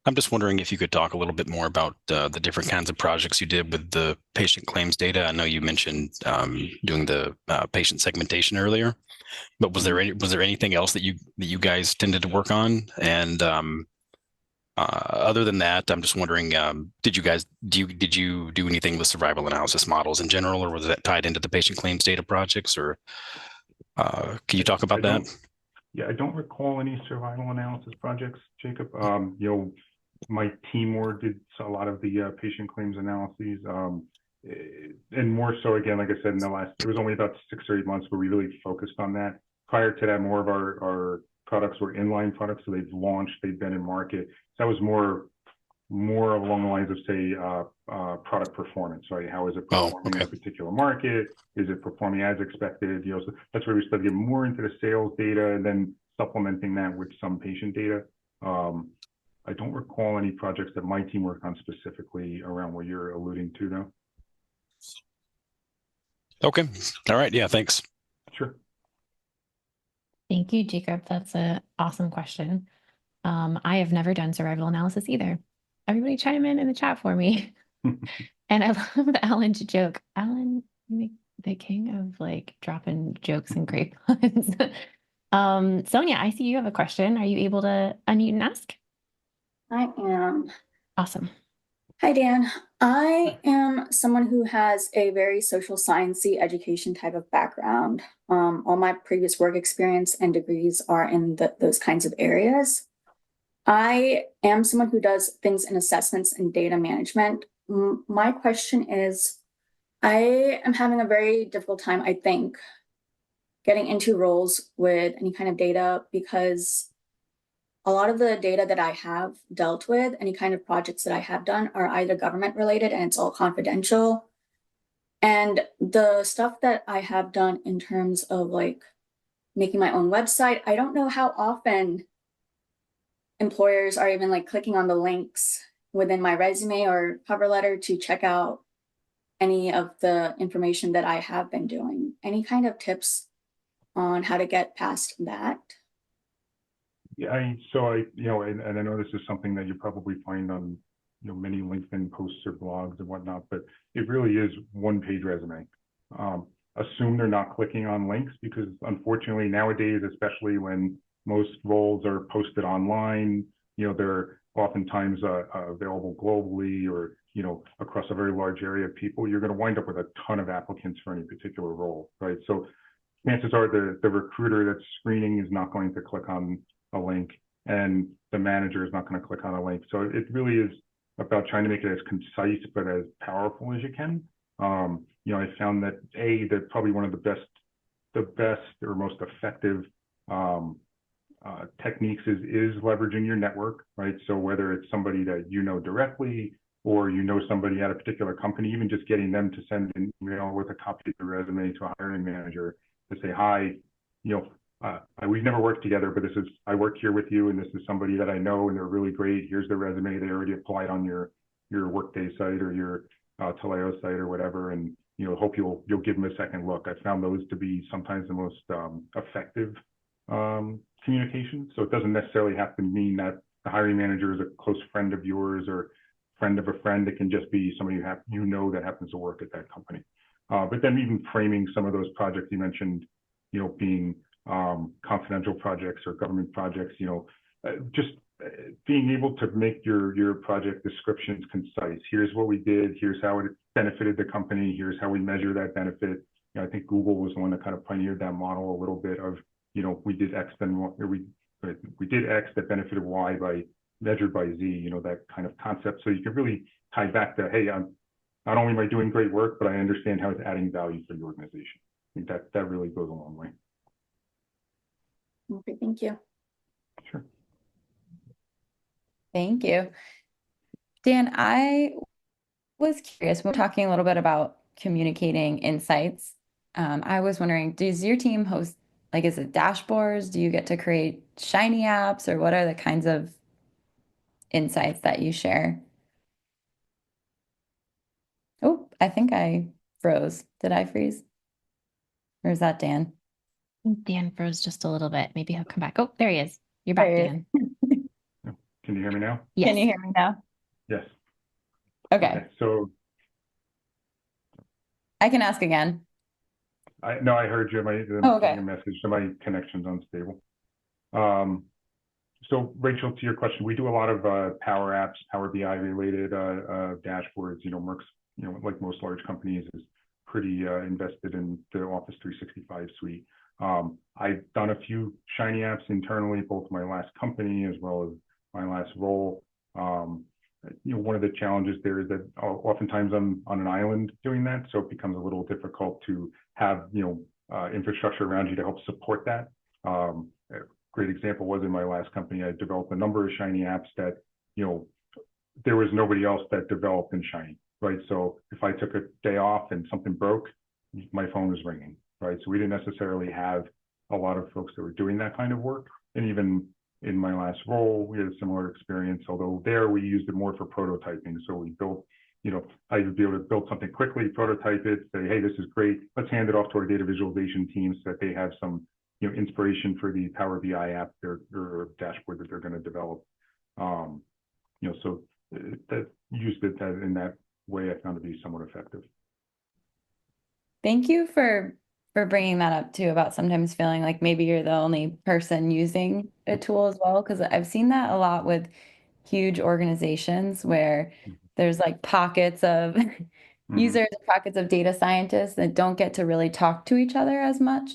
I'm just wondering if you could talk a little bit more about the different kinds of projects you did with the patient claims data. I know you mentioned doing the patient segmentation earlier, but was there anything else that you guys tended to work on? And other than that, I'm just wondering, did you do anything with survival analysis models in general, or was that tied into the patient claims data projects? Or can you talk about that? Yeah, I don't recall any survival analysis projects, Jacob. My team did a lot of the patient claims analyses, and more so, again, like I said, it was only about 6 or 8 months where we really focused on that. Prior to that, more of our products were inline products, so they've been in market. So that was more along the lines of, say, product performance, right? How is it performing in a particular market? Is it performing as expected? So that's where we started getting more into the sales data and then supplementing that with some patient data. I don't recall any projects that my team worked on specifically around what you're alluding to, though. Okay. All right. Yeah, thanks. Sure. Thank you, Jacob. That's an awesome question. I have never done survival analysis either. Everybody chime in the chat for me. And I love Alan's joke. Alan, the king of like dropping jokes and great puns. Sonia, I see you have a question. Are you able to unmute and ask? I am. Awesome. Hi, Dan. I am someone who has a very social sciencey education type of background. All my previous work experience and degrees are in those kinds of areas. I am someone who does things in assessments and data management. My question is, I am having a very difficult time, I think, getting into roles with any kind of data because a lot of the data that I have dealt with, any kind of projects that I have done, are either government related and it's all confidential. And the stuff that I have done in terms of like making my own website, I don't know how often employers are even like clicking on the links within my resume or cover letter to check out any of the information that I have been doing. Any kind of tips on how to get past that? Yeah, and I know this is something that you probably find on, many LinkedIn posts or blogs and whatnot, but it really is one-page resume. Assume they're not clicking on links because unfortunately nowadays, especially when most roles are posted online, they're oftentimes available globally or, across a very large area of people, you're going to wind up with a ton of applicants for any particular role, right? So chances are the recruiter that's screening is not going to click on a link and the manager is not going to click on a link. So it really is about trying to make it as concise but as powerful as you can. I found that that's probably one of the best or most effective techniques is leveraging your network, right? So whether it's somebody that you know directly or somebody at a particular company, even just getting them to send an email with a copy of the resume to a hiring manager to say, hi, we've never worked together, but I work here with you, and this is somebody that I know, and they're really great. Here's their resume. They already applied on your Workday site or your Taleo site or whatever, and hope you'll give them a second look. I found those to be sometimes the most effective communication. So it doesn't necessarily have to mean that the hiring manager is a close friend of yours or friend of a friend. It can just be somebody that happens to work at that company. But then even framing some of those projects you mentioned, being confidential projects or government projects, just being able to make your project descriptions concise. Here's what we did. Here's how it benefited the company. Here's how we measure that benefit. I think Google was the one that kind of pioneered that model a little bit of, we did X, then we did X that benefited Y by measured by Z, that kind of concept. So you can really tie back to, hey, not only am I doing great work, but I understand how it's adding value for the organization. I think that really goes a long way. Okay, thank you. Sure. Thank you. Dan, I was curious, we're talking a little bit about communicating insights. I was wondering, does your team host, is it dashboards? Do you get to create shiny apps, or what are the kinds of insights that you share? Oh, I think I froze. Did I freeze? Or is that Dan? Dan froze just a little bit. Maybe he'll come back. Oh, there he is. You're back, Dan. Can you hear me now? Yes. Can you hear me now? Yes. Okay. So I can ask again. I heard you. Okay. Your message. So my connection's unstable. So Rachel, to your question, we do a lot of Power Apps, Power BI related dashboards. Merck's, like most large companies, is pretty invested in the Office 365 suite. I've done a few shiny apps internally, both my last company as well as my last role. One of the challenges there is that oftentimes I'm on an island doing that, so it becomes a little difficult to have infrastructure around you to help support that. A great example was in my last company, I developed a number of shiny apps that there was nobody else that developed in shiny, right? So if I took a day off and something broke, my phone was ringing, right? So we didn't necessarily have a lot of folks that were doing that kind of work, and even in my last role, we had a similar experience, although there we used it more for prototyping. So we built, I would be able to build something quickly, prototype it, say, hey, this is great. Let's hand it off to our data visualization team so that they have some, inspiration for the Power BI app or dashboard that they're going to develop. So that used it in that way, I found to be somewhat effective. Thank you for bringing that up too, about sometimes feeling like maybe you're the only person using a tool as well, because I've seen that a lot with huge organizations where there's pockets of users, pockets of data scientists that don't get to really talk to each other as much.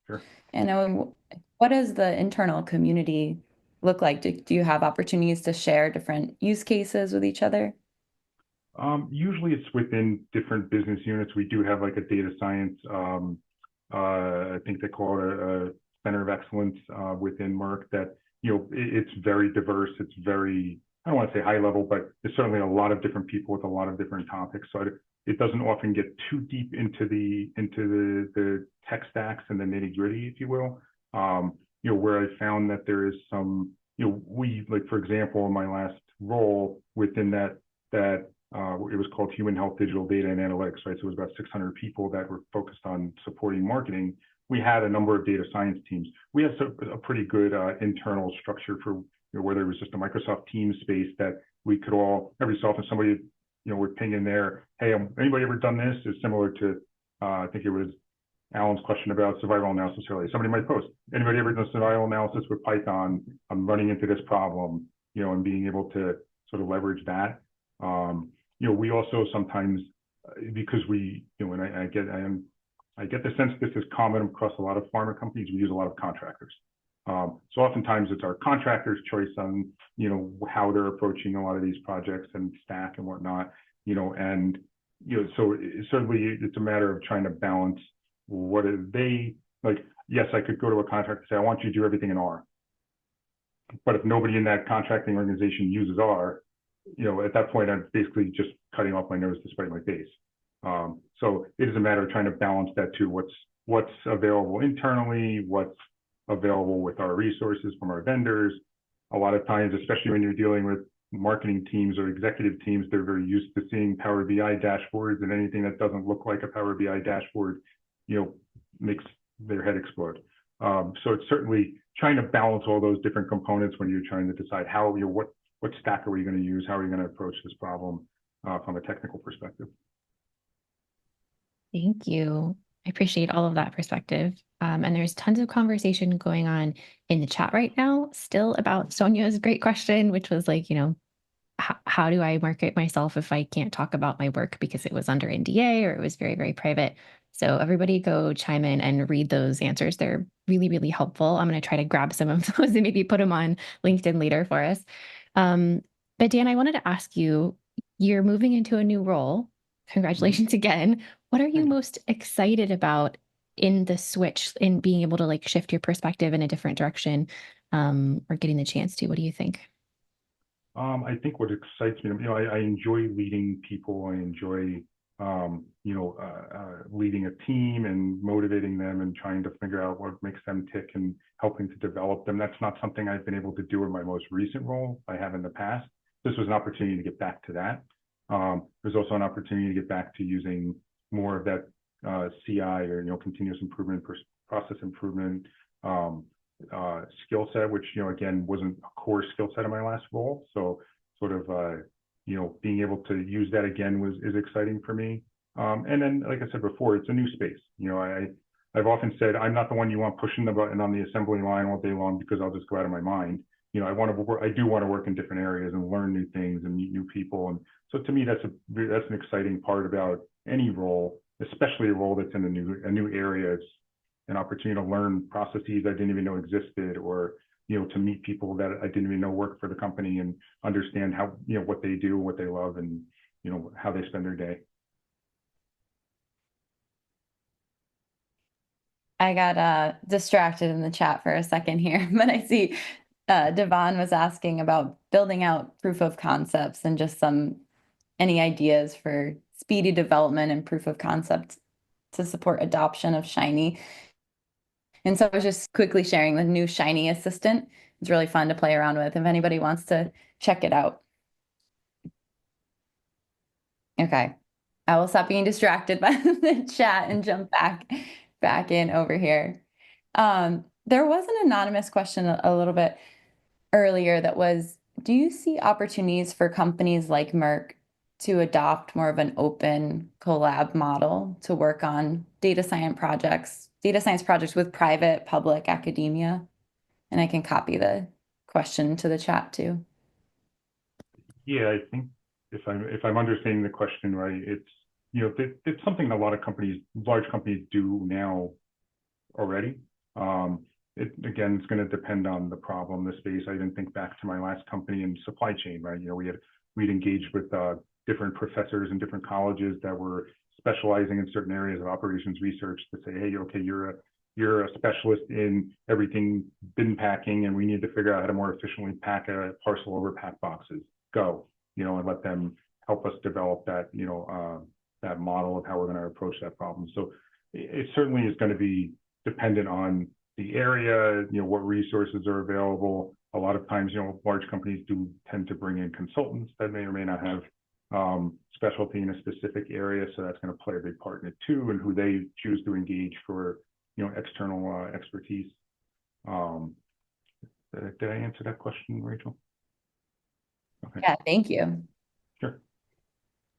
Sure. And what does the internal community look like? Do you have opportunities to share different use cases with each other? Usually it's within different business units. We do have a data science, I think they call it a center of excellence within Merck that, it's very diverse. It's very, I don't want to say high level, but there's certainly a lot of different people with a lot of different topics. So it doesn't often get too deep into the tech stacks and the nitty gritty, if you will. Where I found that there is some, we, for example, in my last role within that it was called Human Health Digital Data and Analytics, right? So it was about 600 people that were focused on supporting marketing. We had a number of data science teams. We had a pretty good internal structure for whether it was just a Microsoft Teams space that we could all, every so often somebody, would ping in there, hey, anybody ever done this? Is similar to, I think it was Alan's question about survival analysis earlier. Somebody might post, anybody ever done survival analysis with Python? I'm running into this problem, and being able to sort of leverage that. We also sometimes, because we, and I get the sense this is common across a lot of pharma companies, we use a lot of contractors. So oftentimes it's our contractors' choice on, how they're approaching a lot of these projects and stack and whatnot, and, so certainly it's a matter of trying to balance what are they, yes, I could go to a contractor and say, I want you to do everything in R. But if nobody in that contracting organization uses R, at that point, I'm basically just cutting off my nose to spite my face. So it is a matter of trying to balance that too. What's available internally, what's available with our resources from our vendors. A lot of times, especially when you're dealing with marketing teams or executive teams, they're very used to seeing Power BI dashboards, and anything that doesn't look like a Power BI dashboard, makes their head explode. So it's certainly trying to balance all those different components when you're trying to decide how, what stack are we going to use, how are we going to approach this problem from a technical perspective. Thank you. I appreciate all of that perspective. And there's tons of conversation going on in the chat right now, still about Sonia's great question, which was like, how do I market myself if I can't talk about my work because it was under NDA or it was very, very private? So everybody go chime in and read those answers. They're really, really helpful. I'm going to try to grab some of those and maybe put them on LinkedIn later for us. But Dan, I wanted to ask you, you're moving into a new role. Congratulations again. What are you most excited about in the switch, in being able to like shift your perspective in a different direction, or getting the chance to? What do you think? I think what excites me, I enjoy leading people. I enjoy, leading a team and motivating them and trying to figure out what makes them tick and helping to develop them. That's not something I've been able to do in my most recent role. I have in the past. This was an opportunity to get back to that. There's also an opportunity to get back to using more of that CI or continuous improvement, process improvement skill set, which again wasn't a core skill set in my last role. So sort of being able to use that again is exciting for me. And then, like I said before, it's a new space. I've often said I'm not the one you want pushing the button on the assembly line all day long because I'll just go out of my mind. I do want to work in different areas and learn new things and meet new people. And so to me, that's an exciting part about any role, especially a role that's in a new area. It's an opportunity to learn processes I didn't even know existed, or to meet people that I didn't even know work for the company and understand how what they do, what they love, and how they spend their day. I got distracted in the chat for a second here, but I see Devon was asking about building out proof of concepts and just any ideas for speedy development and proof of concept to support adoption of Shiny. And so I was just quickly sharing the new Shiny Assistant. It's really fun to play around with if anybody wants to check it out. Okay, I will stop being distracted by the chat and jump back in over here. There was an anonymous question a little bit earlier that was, do you see opportunities for companies like Merck to adopt more of an open collab model to work on data science projects with private, public, academia? And I can copy the question to the chat too. Yeah, I think if I'm understanding the question right, it's it's something that a lot of large companies do now already. Again, it's going to depend on the problem, the space. I even think back to my last company in supply chain, right? We'd engaged with different professors in different colleges that were specializing in certain areas of operations research to say, hey, okay, you're a specialist in everything bin packing, and we need to figure out how to more efficiently pack a parcel over pack boxes. Go, and let them help us develop that, that model of how we're going to approach that problem. So it certainly is going to be dependent on the area, what resources are available. A lot of times, large companies do tend to bring in consultants that may or may not have specialty in a specific area. So that's going to play a big part in it too, and who they choose to engage for, external expertise. Did I answer that question, Rachel? Okay. Yeah, thank you. Sure.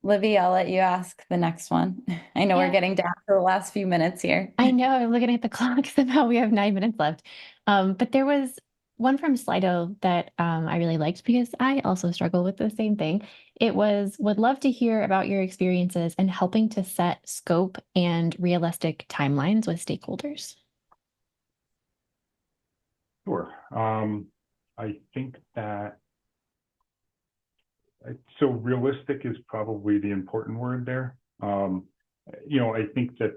Livy, I'll let you ask the next one. I know we're getting down to the last few minutes here. I know, I'm looking at the clock. Somehow we have 9 minutes left. But there was one from Slido that I really liked because I also struggle with the same thing. It was, would love to hear about your experiences in helping to set scope and realistic timelines with stakeholders. Sure. I think that, so realistic is probably the important word there. I think that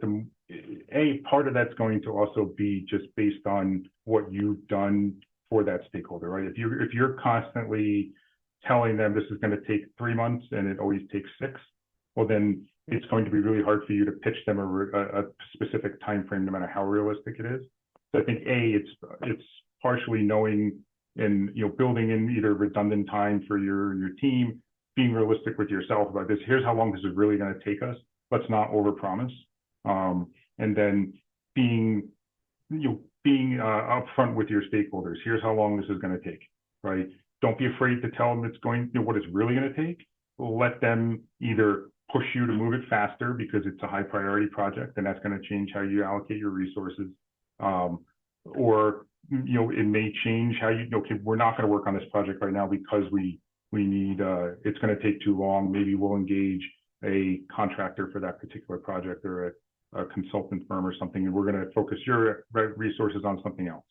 a part of that's going to also be just based on what you've done for that stakeholder, right? If you're constantly telling them this is going to take 3 months and it always takes 6, well, then it's going to be really hard for you to pitch them a specific time frame, no matter how realistic it is. So I think it's partially knowing and building in either redundant time for your team, being realistic with yourself about this. Here's how long this is really going to take us. Let's not overpromise. And then being upfront with your stakeholders. Here's how long this is going to take, right? Don't be afraid to tell them it's going, what it's really going to take. Let them either push you to move it faster because it's a high priority project and that's going to change how you allocate your resources. Or it may change how okay, we're not going to work on this project right now because we need it's going to take too long. Maybe we'll engage a contractor for that particular project or a consultant firm or something, and we're going to focus your resources on something else.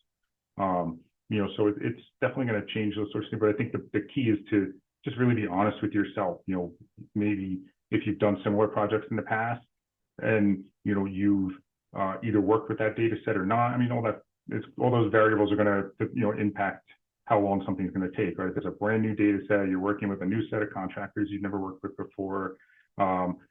So it's definitely going to change those sorts of things. But I think the key is to just really be honest with yourself. Maybe if you've done similar projects in the past, and you've either worked with that data set or not. I mean, all those variables are going to impact how long something's going to take. Right? There's a brand new data set. You're working with a new set of contractors you've never worked with before.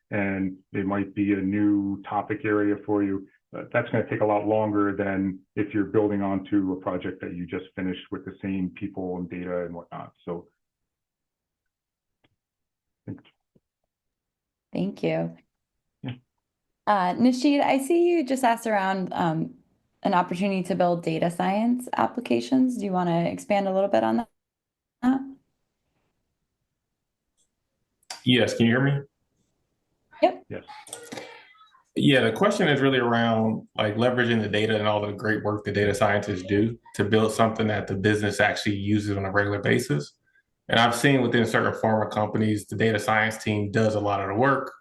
And it might be a new topic area for you. That's going to take a lot longer than if you're building onto a project that you just finished with the same people and data and whatnot. So, Thank you. Yeah. Nishid, I see you just asked around an opportunity to build data science applications. Do you want to expand a little bit on that? Yes, can you hear me? Yep. Yes. Yeah, the question is really around like leveraging the data and all the great work that data scientists do to build something that the business actually uses on a regular basis. And I've seen within certain pharma companies, the data science team does a lot of the work,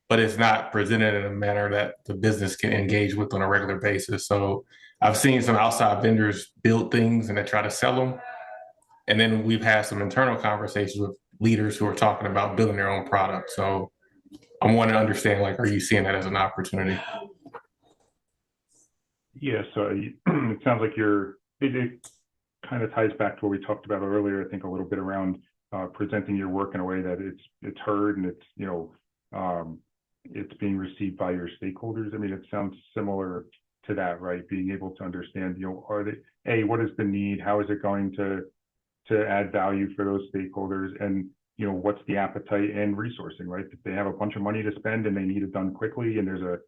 but it's not presented in a manner that the business can engage with on a regular basis. So I've seen some outside vendors build things and they try to sell them. And then we've had some internal conversations with leaders who are talking about building their own product. So I want to understand, like, are you seeing that as an opportunity? Yeah, so it sounds like it kind of ties back to what we talked about earlier, I think a little bit around presenting your work in a way that it's heard and it's being received by your stakeholders. I mean, it sounds similar to that, right? Being able to understand, what is the need? How is it going to add value for those stakeholders? And what's the appetite and resourcing, right? If they have a bunch of money to spend and they need it done quickly and there's a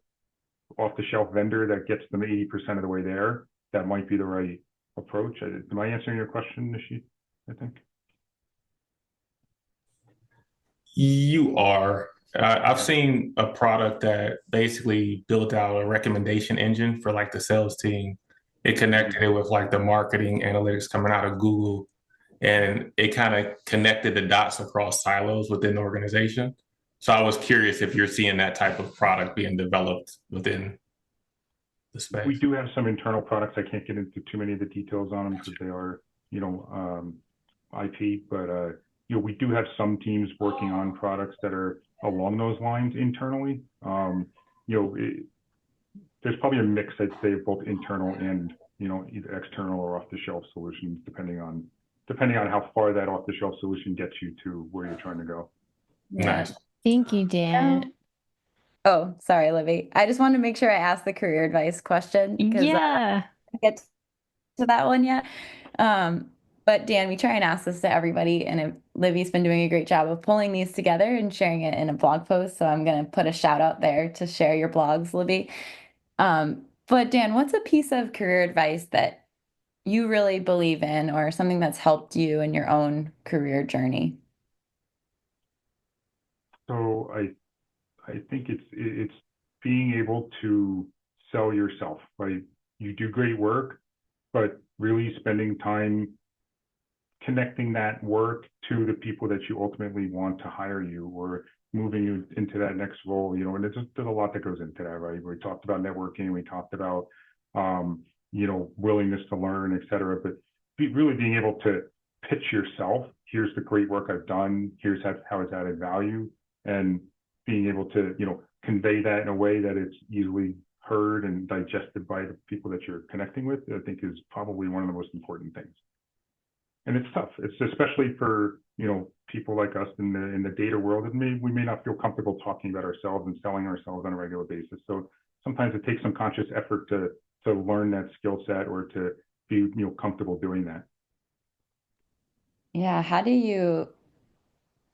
off-the-shelf vendor that gets them 80% of the way there, that might be the right approach. Am I answering your question, Nishi? I think. You are. I've seen a product that basically built out a recommendation engine for like the sales team. It connected it with like the marketing analytics coming out of Google. And it kind of connected the dots across silos within the organization. So I was curious if you're seeing that type of product being developed within the space. We do have some internal products. I can't get into too many of the details on them because they are, IP, but we do have some teams working on products that are along those lines internally. There's probably a mix, I'd say, of both internal and either external or off-the-shelf solutions, depending on how far that off-the-shelf solution gets you to where you're trying to go. Nice. Thank you, Dan. Oh, sorry, Livy. I just wanted to make sure I asked the career advice question because Yeah. I get to that one yet. But Dan, we try and ask this to everybody, and Livy's been doing a great job of pulling these together and sharing it in a blog post. So I'm going to put a shout out there to share your blogs, Livy. But Dan, what's a piece of career advice that you really believe in, or something that's helped you in your own career journey? So I think it's being able to sell yourself, right? You do great work, but really spending time connecting that work to the people that you ultimately want to hire you or moving you into that next role, and there's a lot that goes into that, right? We talked about networking, we talked about, willingness to learn, et cetera, but really being able to pitch yourself. Here's the great work I've done. Here's how it's added value, and being able to, convey that in a way that it's easily heard and digested by the people that you're connecting with, I think is probably one of the most important things. And it's tough. It's especially for, people like us in the data world. We may not feel comfortable talking about ourselves and selling ourselves on a regular basis. So sometimes it takes some conscious effort to to learn that skill set or to be comfortable doing that. Yeah, how do you,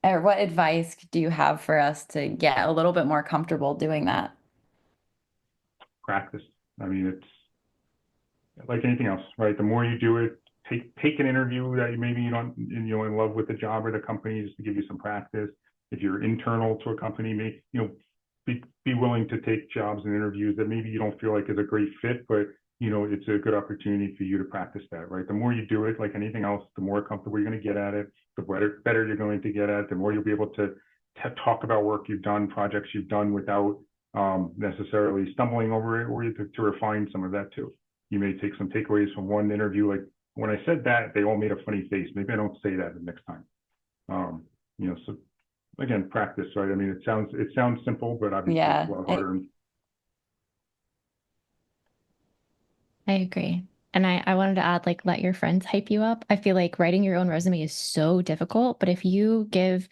or what advice do you have for us to get a little bit more comfortable doing that? Practice. I mean, it's like anything else, right? The more you do it, take an interview that maybe you don't, in love with the job or the company, just to give you some practice. If you're internal to a company, be willing to take jobs and interviews that maybe you don't feel like is a great fit, but it's a good opportunity for you to practice that, right? The more you do it, like anything else, the more comfortable you're going to get at it, the better you're going to get at it, the more you'll be able to talk about work you've done, projects you've done without necessarily stumbling over it, or to refine some of that too. You may take some takeaways from one interview, like when I said that, they all made a funny face. Maybe I don't say that the next time. So again, practice, right? I mean, it sounds simple, but obviously it's a lot harder. I agree. And I wanted to add, like, let your friends hype you up. I feel like writing your own resume is so difficult, but if you give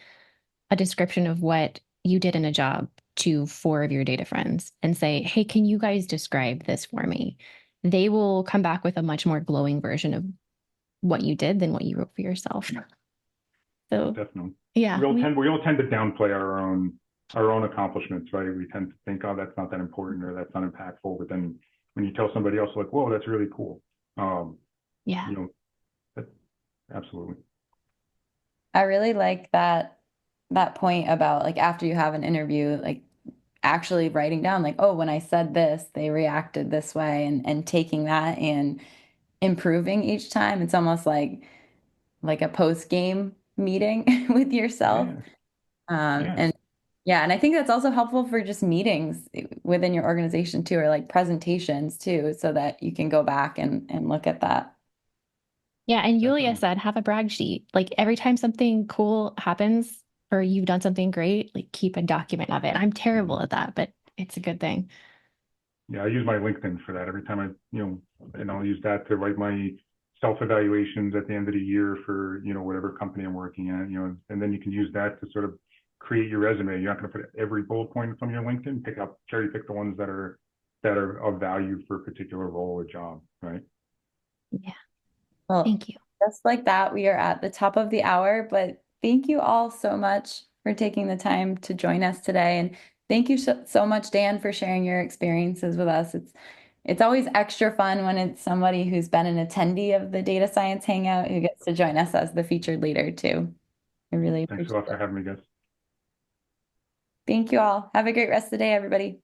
a description of what you did in a job to 4 of your data friends and say, hey, can you guys describe this for me? They will come back with a much more glowing version of what you did than what you wrote for yourself. So definitely. Yeah. We all tend to downplay our own accomplishments, right? We tend to think, oh, that's not that important or that's not impactful. But then when you tell somebody else, like, whoa, that's really cool. Yeah. Absolutely. I really like that point about, like, after you have an interview, like actually writing down, like, oh, when I said this, they reacted this way, and taking that and improving each time. It's almost like a post-game meeting with yourself. Yeah. And I think that's also helpful for just meetings within your organization too, or like presentations too, so that you can go back and look at that. Yeah. And Yulia said, have a brag sheet. Like every time something cool happens or you've done something great, like keep a document of it. I'm terrible at that, but it's a good thing. Yeah, I use my LinkedIn for that every time and I'll use that to write my self-evaluations at the end of the year for, whatever company I'm working at, and then you can use that to sort of create your resume. You're not going to put every bullet point from your LinkedIn, cherry pick the ones that are of value for a particular role or job, right? Yeah. Well, thank you. Just like that, we are at the top of the hour, but thank you all so much for taking the time to join us today. And thank you so much, Dan, for sharing your experiences with us. It's always extra fun when it's somebody who's been an attendee of the Data Science Hangout who gets to join us as the featured leader too. I really appreciate it. Thanks a lot for having me, guys. Thank you all. Have a great rest of the day, everybody.